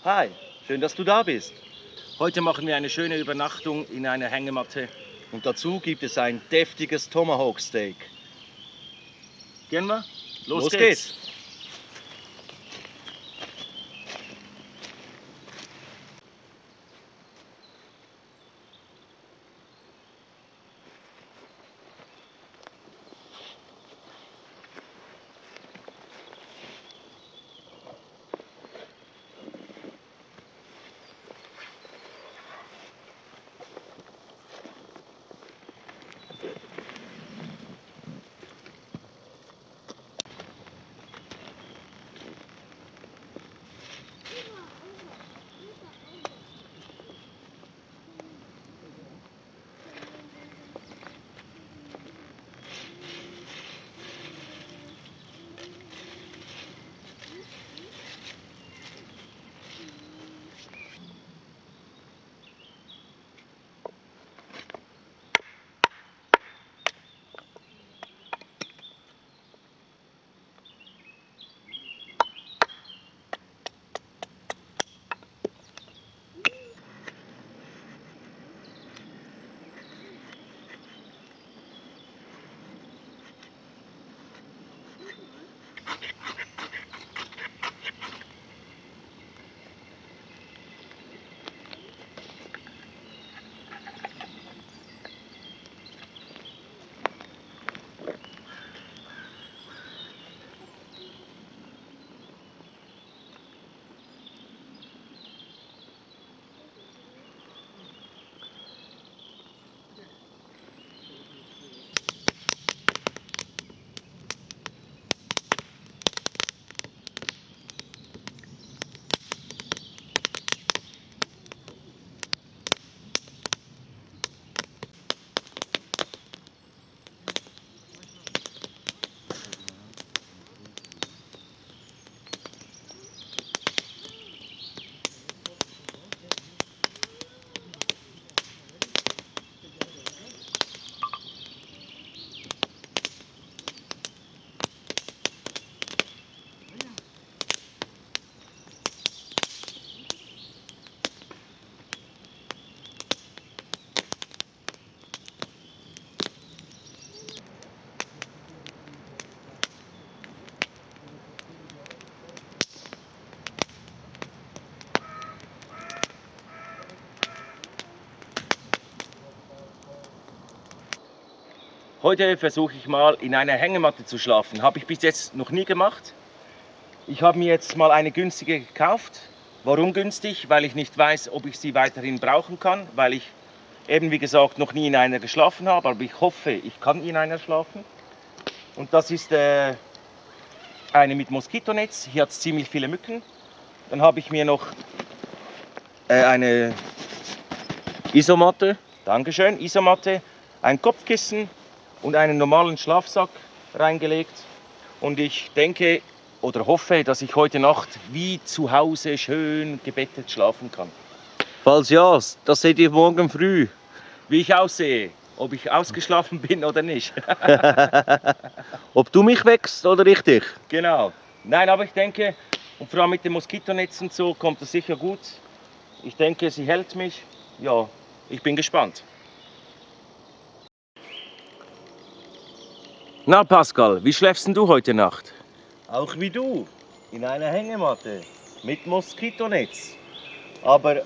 Hi, schön, dass du da bist. Heute machen wir eine schöne Übernachtung in einer Hängematte. Und dazu gibt es ein deftiges Tomahawk Steak. Gehen wir? Los geht's! Heute versuche ich mal in einer Hängematte zu schlafen. Habe ich bis jetzt noch nie gemacht. Ich habe mir jetzt mal eine günstige gekauft. Warum günstig? Weil ich nicht weiß, ob ich sie weiterhin brauchen kann, weil ich eben wie gesagt noch nie in einer geschlafen habe, aber ich hoffe, ich kann in einer schlafen. Und das ist eine mit Moskitonetz. Hier hat es ziemlich viele Mücken. Dann habe ich mir noch eine Isomatte, Dankeschön, Isomatte, ein Kopfkissen und einen normalen Schlafsack reingelegt. Und ich denke oder hoffe, dass ich heute Nacht wie zu Hause schön gebettet schlafen kann. Falls ja, das seht ihr morgen früh. Wie ich aussehe, ob ich ausgeschlafen bin oder nicht. Ob du mich wächst oder ich dich? Genau. Nein, aber ich denke, und vor allem mit dem Moskitonetz und so kommt das sicher gut. Ich denke, sie hält mich. Ja, ich bin gespannt. Na Pascal, wie schläfst denn du heute Nacht? Auch wie du, in einer Hängematte mit Moskitonetz. Aber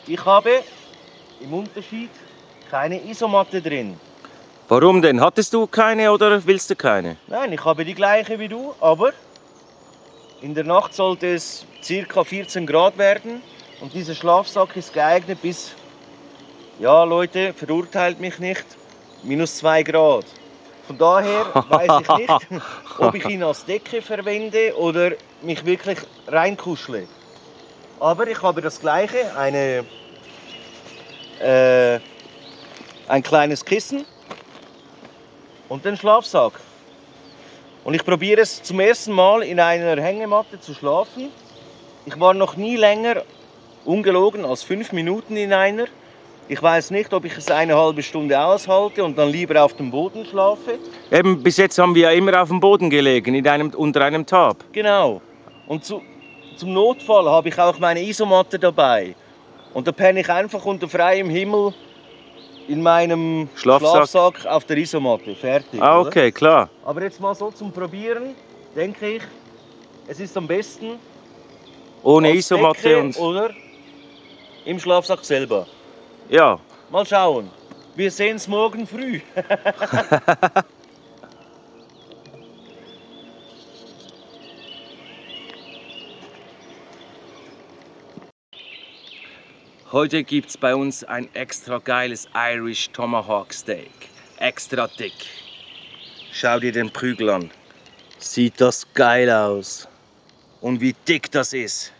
ich habe im Unterschied keine Isomatte drin. Warum denn? Hattest du keine oder willst du keine? Nein, ich habe die gleiche wie du, aber in der Nacht sollte es ca. 14 Grad werden und dieser Schlafsack ist geeignet bis, ja Leute, verurteilt mich nicht, -2 Grad. Von daher weiß ich nicht, ob ich ihn als Decke verwende oder mich wirklich reinkuschle. Aber ich habe das gleiche, ein kleines Kissen und den Schlafsack. Und ich probiere es zum ersten Mal in einer Hängematte zu schlafen. Ich war noch nie länger, ungelogen, als 5 Minuten in einer. Ich weiß nicht, ob ich es eine halbe Stunde aushalte und dann lieber auf dem Boden schlafe. Eben, bis jetzt haben wir ja immer auf dem Boden gelegen, unter einem Tarp. Genau. Und zum Notfall habe ich auch meine Isomatte dabei. Und da penne ich einfach unter freiem Himmel in meinem Schlafsack auf der Isomatte. Fertig. Ah, oder? okay, klar. Aber jetzt mal so zum Probieren, denke ich, es ist am besten Ohne als Isomatte Decke und... oder im Schlafsack selber. Ja, Mal schauen. Wir sehen es morgen früh. heute gibt es bei uns ein extra geiles Irish Tomahawk Steak. Extra dick. Schau dir den Prügel an. Sieht das geil aus. Und wie dick das ist.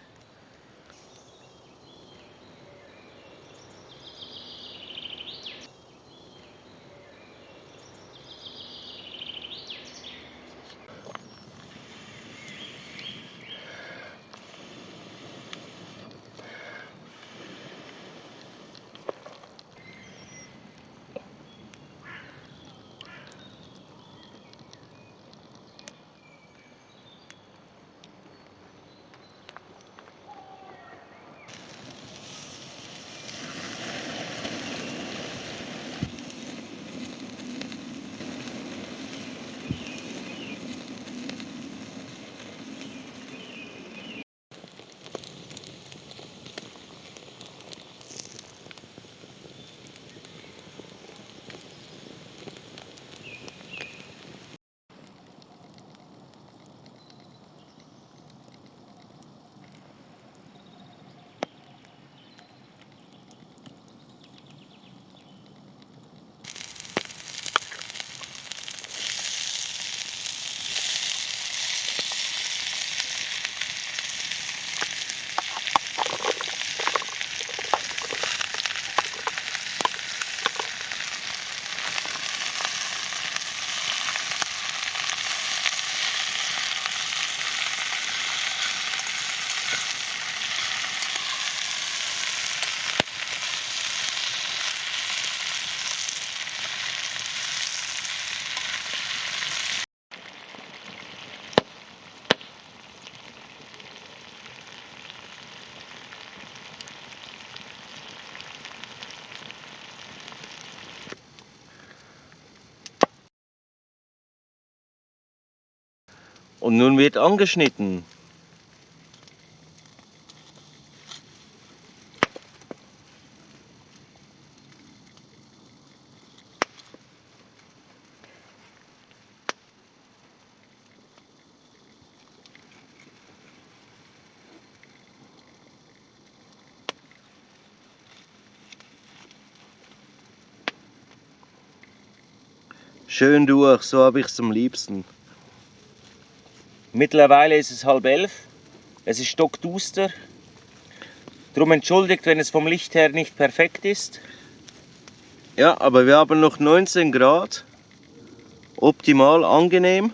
Und nun wird angeschnitten. Schön durch, so habe ich es am liebsten. Mittlerweile ist es 10:30. Es ist stockduster. Drum entschuldigt, wenn es vom Licht her nicht perfekt ist. Ja, aber wir haben noch 19 Grad. Optimal, angenehm.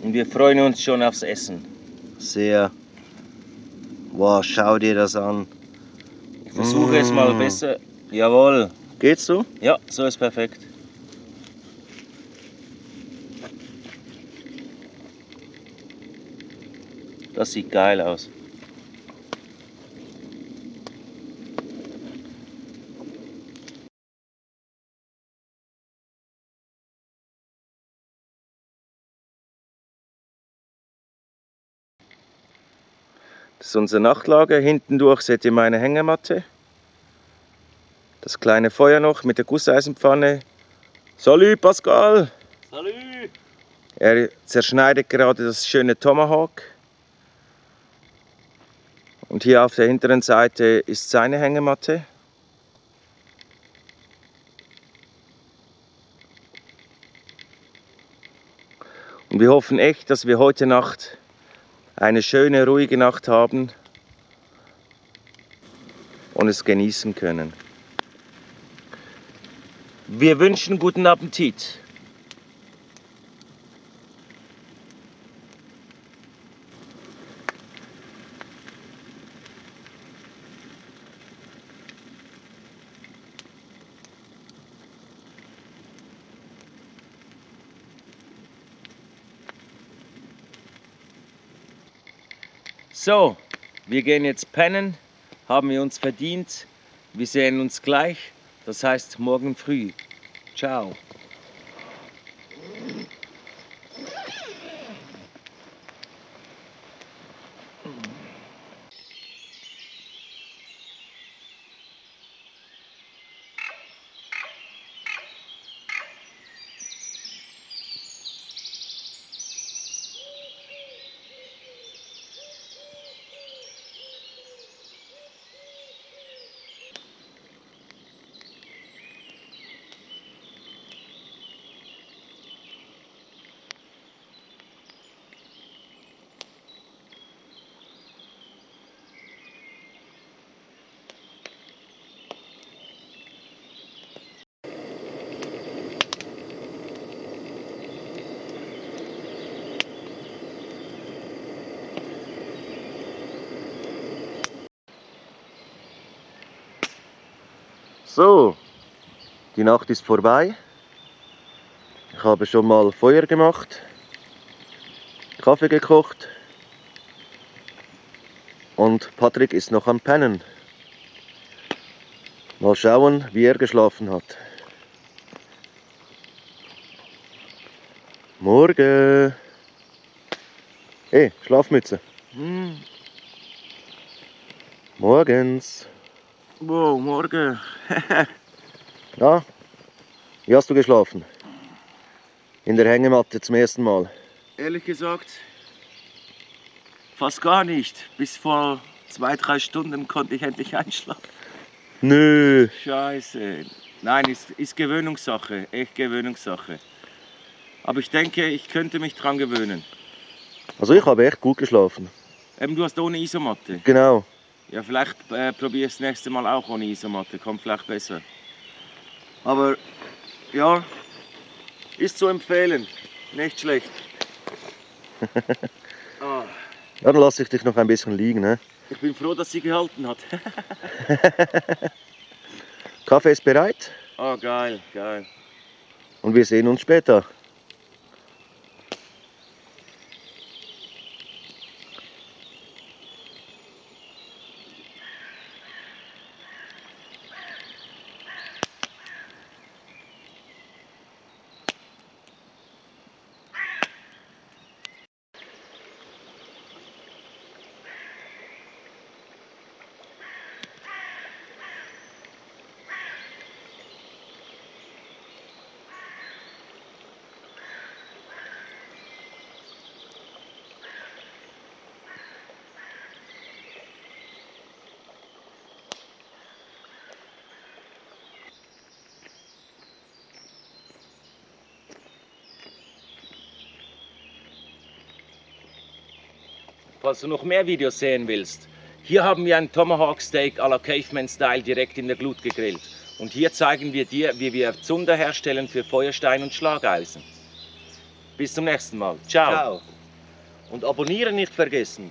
Und wir freuen uns schon aufs Essen. Sehr. Wow, schau dir das an. Ich versuche es mal besser. Jawohl. Geht's so? Ja, so ist perfekt. Das sieht geil aus. Das ist unser Nachtlager. Hinten durch seht ihr meine Hängematte. Das kleine Feuer noch mit der Gusseisenpfanne. Salut Pascal! Salut! Er zerschneidet gerade das schöne Tomahawk. Und hier auf der hinteren Seite ist seine Hängematte. Und wir hoffen echt, dass wir heute Nacht eine schöne, ruhige Nacht haben und es genießen können. Wir wünschen guten Appetit. So, wir gehen jetzt pennen. Haben wir uns verdient. Wir sehen uns gleich. Das heißt morgen früh. Ciao. So, die Nacht ist vorbei. Ich habe schon mal Feuer gemacht, Kaffee gekocht und Patrick ist noch am Pennen. Mal schauen, wie er geschlafen hat. Morgen! Hey, Schlafmütze. Morgens. Wow, morgen. Ja, wie hast du geschlafen? In der Hängematte zum ersten Mal. Ehrlich gesagt, fast gar nicht. Bis vor 2-3 Stunden konnte ich endlich einschlafen. Nö. Scheiße. Nein, ist Gewöhnungssache. Echt Gewöhnungssache. Aber ich denke, ich könnte mich dran gewöhnen. Also ich habe echt gut geschlafen. Eben, du hast ohne Isomatte. Genau. Ja, vielleicht probier es das nächste Mal auch ohne Isomatte. Kommt vielleicht besser. Aber ja, ist zu empfehlen. Nicht schlecht. Ah, Ja, dann lasse ich dich noch ein bisschen liegen. Ne? ich bin froh, dass sie gehalten hat. Kaffee ist bereit Oh, geil, geil. und wir sehen uns später. Falls du noch mehr Videos sehen willst, hier haben wir ein Tomahawk Steak à la Caveman Style direkt in der Glut gegrillt. Und hier zeigen wir dir, wie wir Zunder herstellen für Feuerstein und Schlageisen. Bis zum nächsten Mal. Ciao. Ciao. Und abonnieren nicht vergessen.